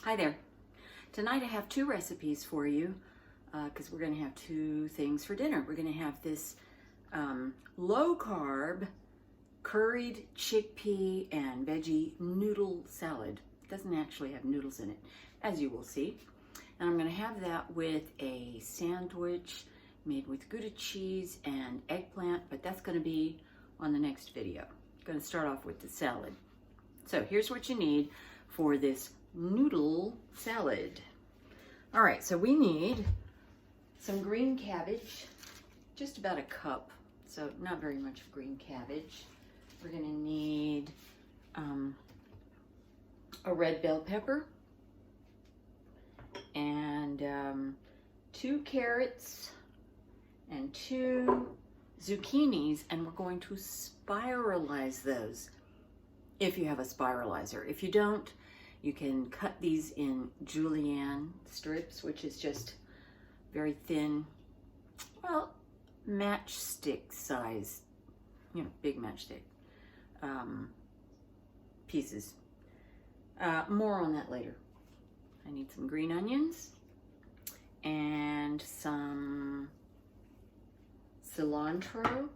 Hi there. Tonight I have two recipes for you because we're going to have two things for dinner. We're going to have this low-carb curried chickpea and veggie noodle salad. It doesn't actually have noodles in it, as you will see. And I'm going to have that with a sandwich made with Gouda cheese and eggplant, but that's going to be on the next video. I'm going to start off with the salad. So here's what you need for this noodle salad. All right, so we need some green cabbage, just about a cup, so not very much green cabbage. We're gonna need a red bell pepper and 2 carrots and 2 zucchinis, and we're going to spiralize those if you have a spiralizer. If you don't, you can cut these in julienne strips, which is just very thin, well, matchstick size, you know, big matchstick pieces. More on that later. I need some green onions and some cilantro.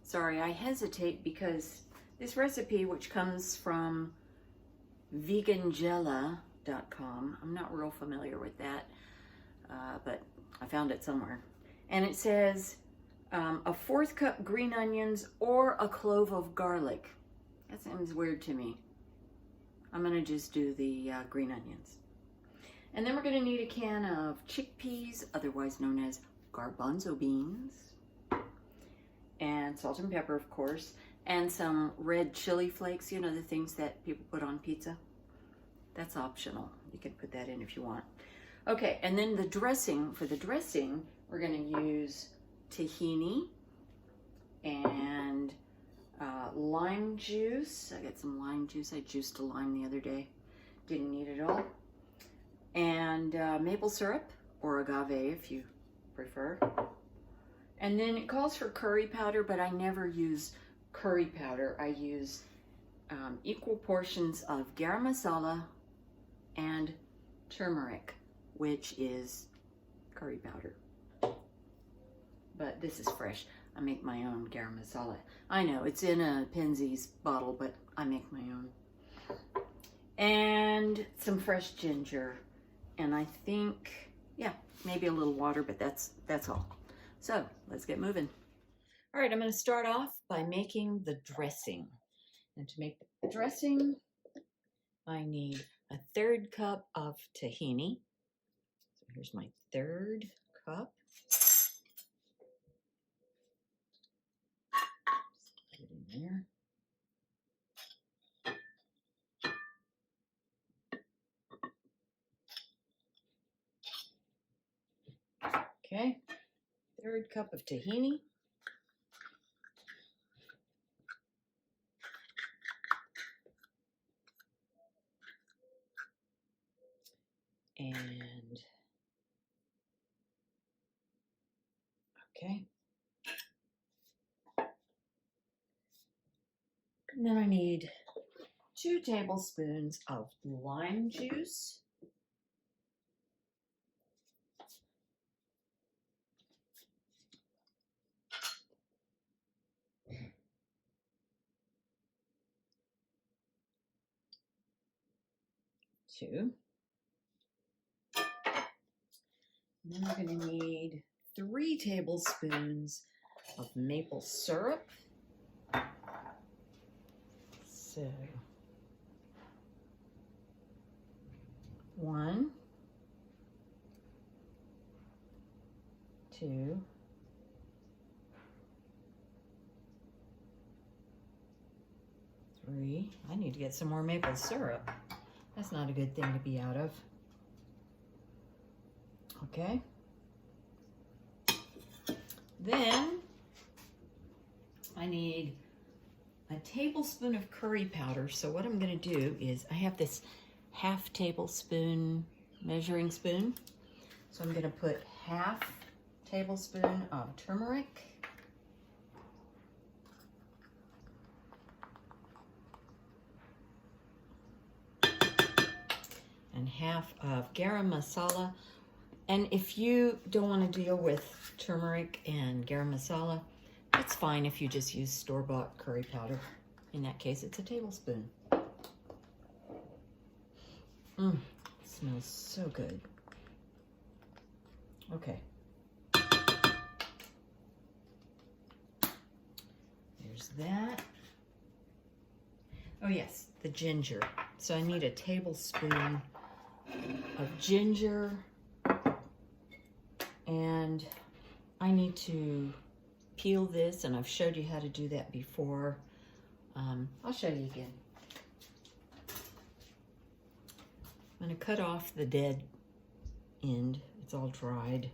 Sorry, I hesitate because this recipe, which comes from vegangela.com, I'm not real familiar with that, but I found it somewhere. And it says a 1/4 cup green onions or a clove of garlic. That seems weird to me. I'm gonna just do the green onions. And then we're gonna need a can of chickpeas, otherwise known as garbanzo beans, and salt and pepper, of course, and some red chili flakes, you know, the things that people put on pizza. That's optional. You can put that in if you want. Okay, and then the dressing, for the dressing, we're gonna use tahini and lime juice. I got some lime juice. I juiced a lime the other day. Didn't need it all. And maple syrup, or agave if you prefer. And then it calls for curry powder, but I never use curry powder. I use equal portions of garam masala and turmeric, which is curry powder. But this is fresh. I make my own garam masala. I know it's in a Penzies bottle, but I make my own. And some fresh ginger. And I think, yeah, maybe a little water, but that's all. So let's get moving. All right, I'm going to start off by making the dressing. And to make the dressing, I need a 1/3 cup of tahini. So here's my 1/3 cup. Put it in there. Okay, 1/3 cup of tahini. And okay. And then I need 2 tablespoons of lime juice. And then we're going to need 3 tablespoons of maple syrup. So 1, 2, 3. I need to get some more maple syrup. That's not a good thing to be out of. Okay. Then I need a tablespoon of curry powder. So what I'm going to do is I have this 1/2 tablespoon measuring spoon. So I'm going to put 1/2 tablespoon of turmeric. half of garam masala. And if you don't want to deal with turmeric and garam masala, it's fine if you just use store-bought curry powder. In that case, it's a tablespoon. Smells so good. Okay. There's that. Oh yes, the ginger. So I need a tablespoon of ginger, and I need to peel this, and I've showed you how to do that before. I'll show you again. I'm going to cut off the dead end. It's all dried.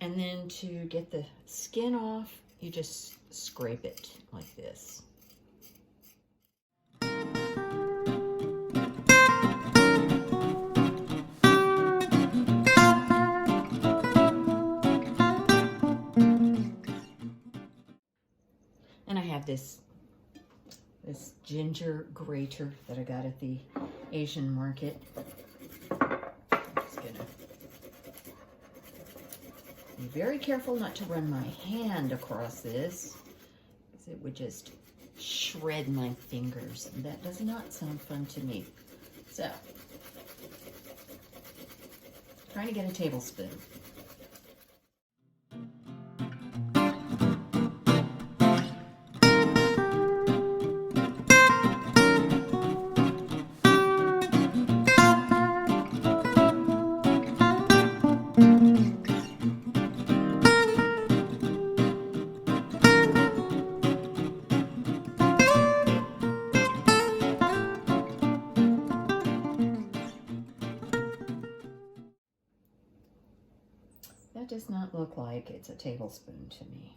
And then to get the skin off, you just scrape it like this. And I have this ginger grater that I got at the Asian market. I'm just gonna be very careful not to run my hand across this, because it would just shred my fingers, and that does not sound fun to me. So, trying to get a tablespoon. That does not look like it's a tablespoon to me.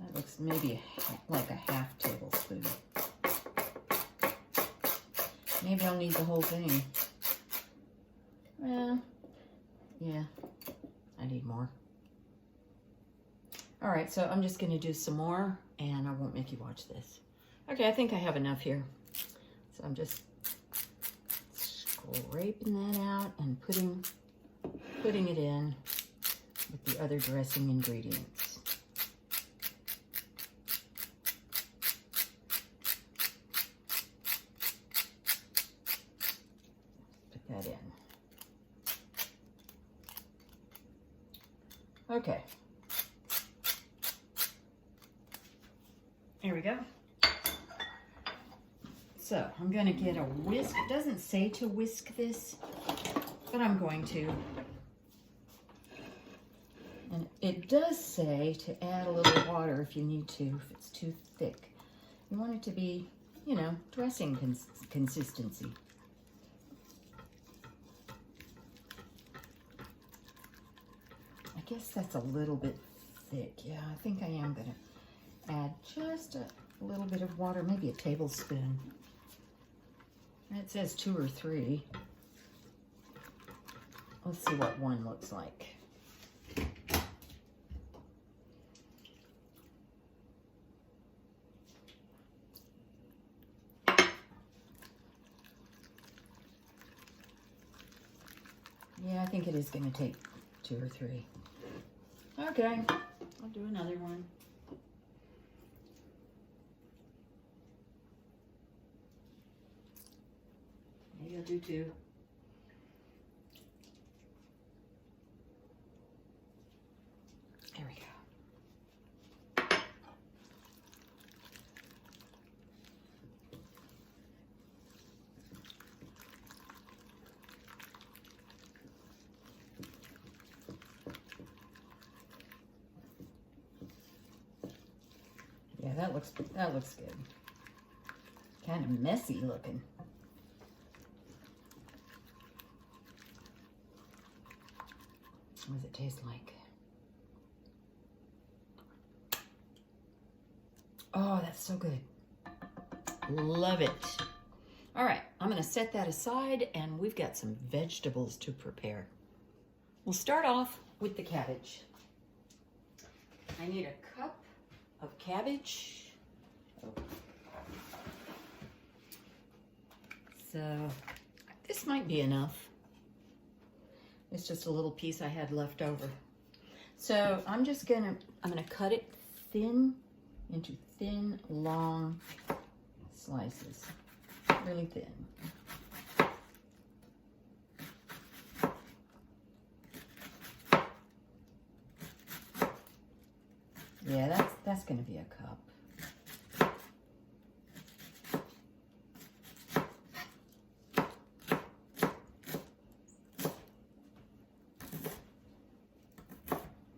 That looks maybe like a half tablespoon. Maybe I'll need the whole thing. Well, yeah, I need more. All right, so I'm just gonna do some more, and I won't make you watch this. Okay, I think I have enough here. So I'm just scraping that out and putting it in with the other dressing ingredients. Put that in. Okay. Here we go. So I'm going to get a whisk. It doesn't say to whisk this, but I'm going to. And it does say to add a little water if you need to, if it's too thick. You want it to be, you know, dressing consistency. I guess that's a little bit thick. Yeah, I think I am going to add just a little bit of water, maybe a tablespoon. It says 2 or 3. Let's see what one looks like. Yeah, I think it is going to take 2 or 3. Okay, I'll do another one. Maybe I'll do 2. There we go. Yeah, that looks good. Kind of messy looking. What does it taste like? Oh, that's so good. Love it. All right, I'm gonna set that aside, and we've got some vegetables to prepare. We'll start off with the cabbage. I need a cup of cabbage. So this might be enough. It's just a little piece I had left over. So I'm gonna cut it thin into thin, long slices, really thin. Yeah, that's gonna be a cup.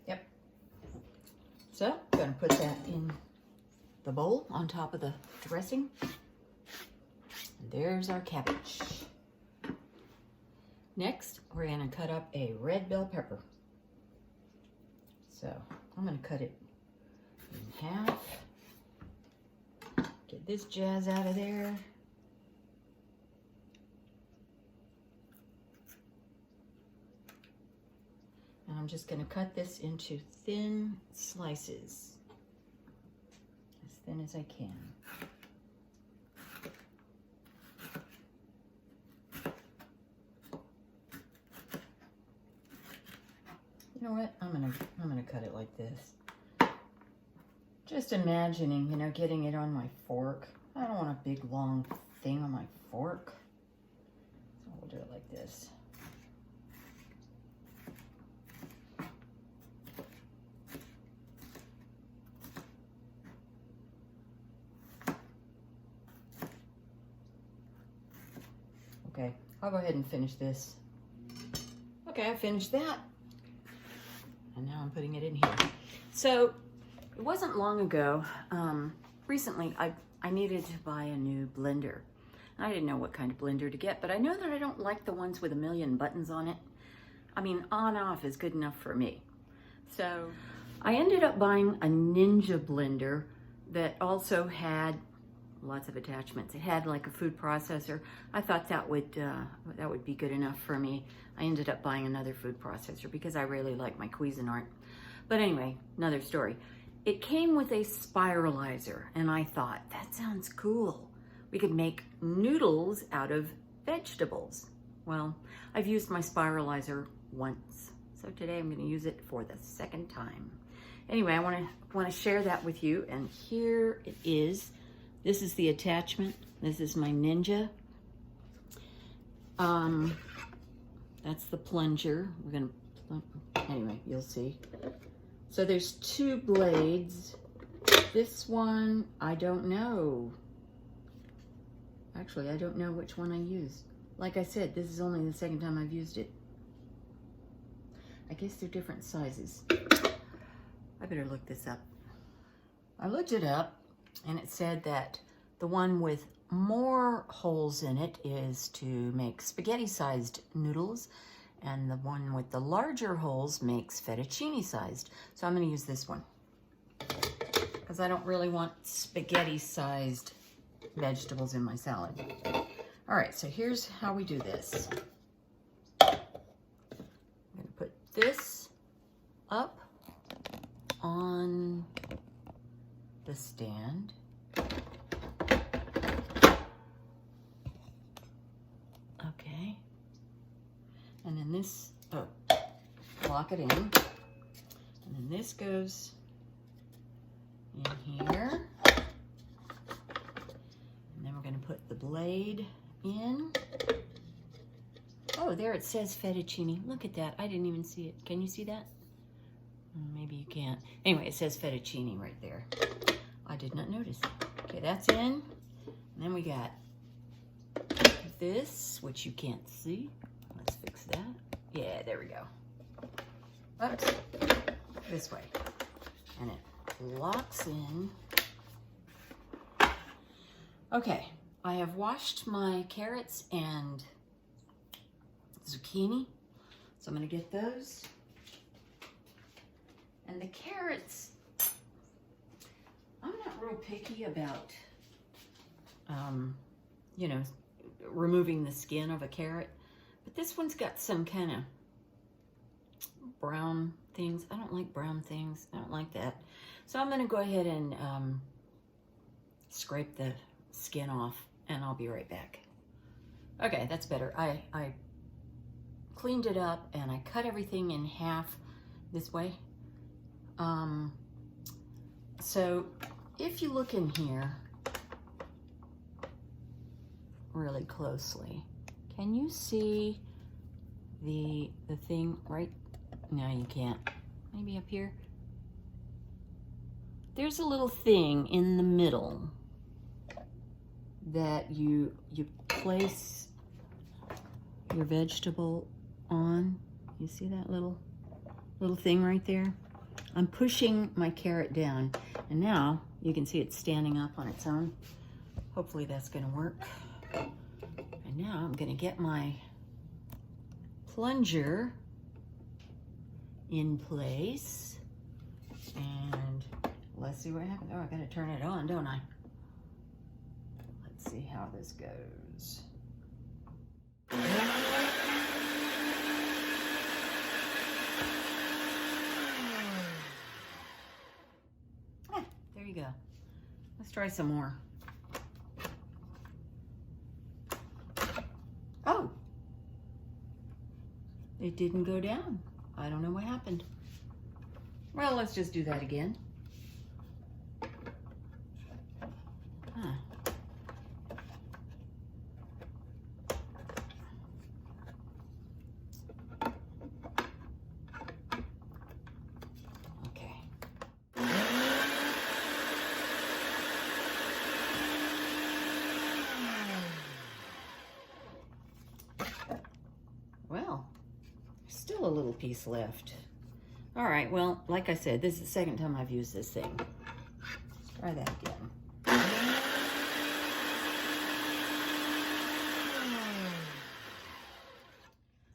Yep. So I'm gonna put that in the bowl on top of the dressing. And there's our cabbage. Next, we're gonna cut up a red bell pepper. So I'm gonna cut it in half. Get this jazz out of there. And I'm just going to cut this into thin slices, as thin as I can. You know what? I'm gonna cut it like this. Just imagining, you know, getting it on my fork. I don't want a big long thing on my fork. So we'll do it like this. Okay, I'll go ahead and finish this. Okay, I finished that. And now I'm putting it in here. So it wasn't long ago, recently I needed to buy a new blender. I didn't know what kind of blender to get, but I know that I don't like the ones with a million buttons on it. I mean, on-off is good enough for me. So I ended up buying a Ninja blender that also had lots of attachments. It had like a food processor. I thought that would be good enough for me. I ended up buying another food processor because I really like my Cuisinart. But anyway, another story. It came with a spiralizer, and I thought, that sounds cool. We could make noodles out of vegetables. Well, I've used my spiralizer once, so today I'm going to use it for the second time. Anyway, I want to share that with you, and here it is. This is the attachment. This is my Ninja. That's the plunger. We're going to, anyway, you'll see. So there's two blades. This one, I don't know. Actually, I don't know which one I used. Like I said, this is only the second time I've used it. I guess they're different sizes. I better look this up. I looked it up, and it said that the one with more holes in it is to make spaghetti-sized noodles, and the one with the larger holes makes fettuccine-sized. So I'm going to use this one because I don't really want spaghetti-sized vegetables in my salad. All right, so here's how we do this. I'm going to put this up on the stand. Okay. And then this, lock it in. And then this goes in here. And then we're going to put the blade in. Oh, there it says fettuccine. Look at that. I didn't even see it. Can you see that? Maybe you can't. Anyway, it says fettuccine right there. I did not notice. Okay, that's in. And then we got this, which you can't see. Let's fix that. Yeah, there we go. Oops. This way. And it locks in. Okay, I have washed my carrots and zucchini. So I'm going to get those. And the carrots, I'm not real picky about, you know, removing the skin of a carrot. But this one's got some kind of brown things. I don't like brown things. I don't like that. So I'm going to go ahead and scrape the skin off, and I'll be right back. Okay, that's better. I cleaned it up and I cut everything in half this way. So if you look in here really closely, can you see the thing right? No, you can't. Maybe up here. There's a little thing in the middle that you place your vegetable on. You see that little thing right there? I'm pushing my carrot down, and now you can see it's standing up on its own. Hopefully that's gonna work. And now I'm gonna get my plunger in place, and let's see what happens. Oh, I gotta turn it on, don't I? Let's see how this goes. There you go. Let's try some more. Oh, it didn't go down. I don't know what happened. Well, let's just do that again. Huh. Okay. Well, still a little piece left. All right, well, like I said, this is the second time I've used this thing. Let's try that again.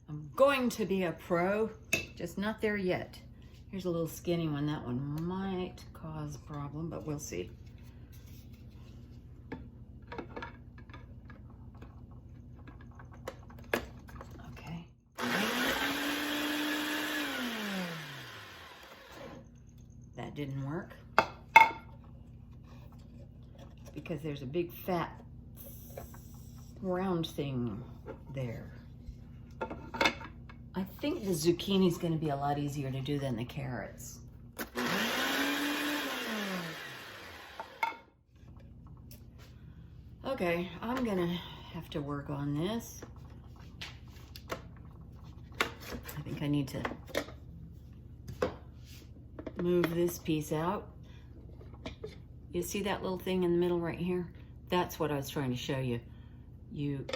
I'm going to be a pro, just not there yet. Here's a little skinny one. That one might cause a problem, but we'll see. Okay. That didn't work because there's a big fat round thing there. I think the zucchini is going to be a lot easier to do than the carrots. Okay, I'm going to have to work on this. I think I need to move this piece out. You see that little thing in the middle right here? That's what I was trying to show you. You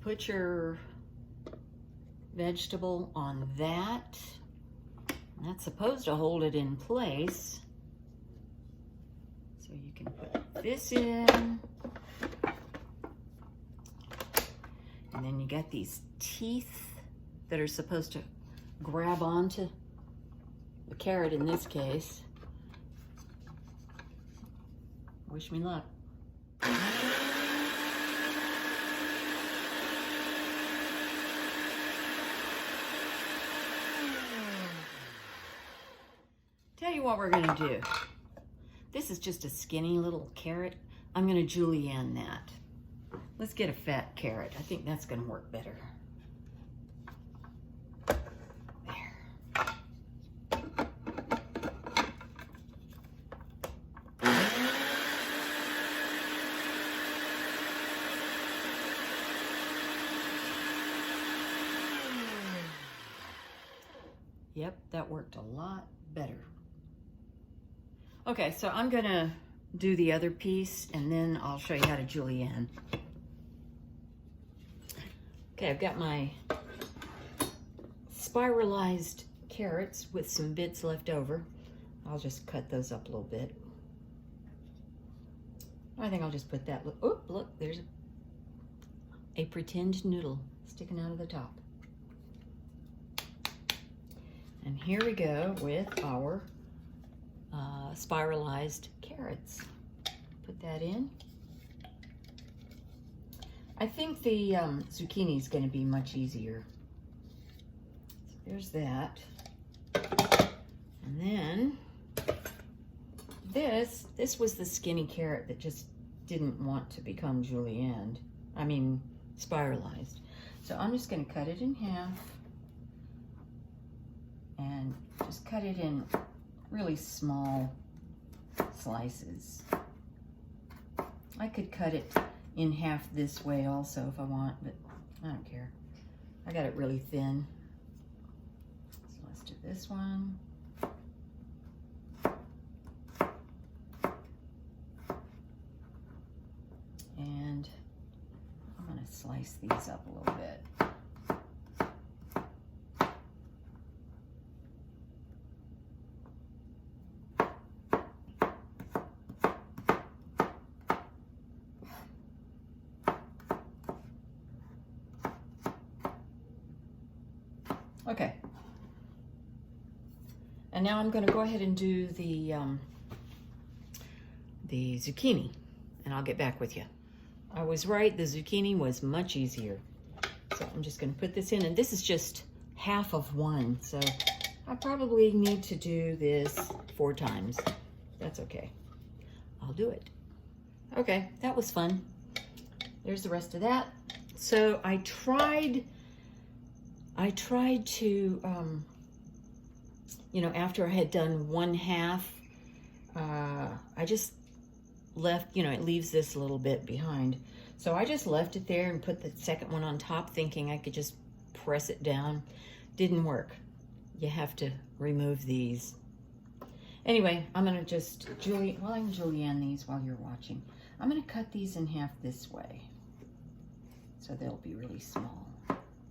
put your vegetable on that. That's supposed to hold it in place. So you can put this in. And then you got these teeth that are supposed to grab onto the carrot in this case. Wish me luck. Tell you what we're gonna do. This is just a skinny little carrot. I'm gonna julienne that. Let's get a fat carrot. I think that's gonna work better. There. Yep, that worked a lot better. Okay, so I'm gonna do the other piece and then I'll show you how to julienne. Okay, I've got my spiralized carrots with some bits left over. I'll just cut those up a little bit. I think I'll just put that, oh, look, there's a pretend noodle sticking out of the top. And here we go with our spiralized carrots. Put that in. I think the zucchini is going to be much easier. So there's that. And then this was the skinny carrot that just didn't want to become julienne. spiralized. So I'm just going to cut it in half and just cut it in really small slices. I could cut it in half this way also if I want, but I don't care. I got it really thin. So let's do this one. And I'm going to slice these up a little bit. Okay. And now I'm going to go ahead and do the zucchini, and I'll get back with you. I was right, the zucchini was much easier. So I'm just going to put this in, and this is just half of one, so I probably need to do this 4 times. That's okay. I'll do it. Okay, that was fun. There's the rest of that. So I tried to, after I had done 1/2, I just left, it leaves this a little bit behind. So I just left it there and put the second one on top thinking I could just press it down. Didn't work. You have to remove these. Anyway, I'm going to just, I can julienne these while you're watching. I'm going to cut these in half this way so they'll be really small.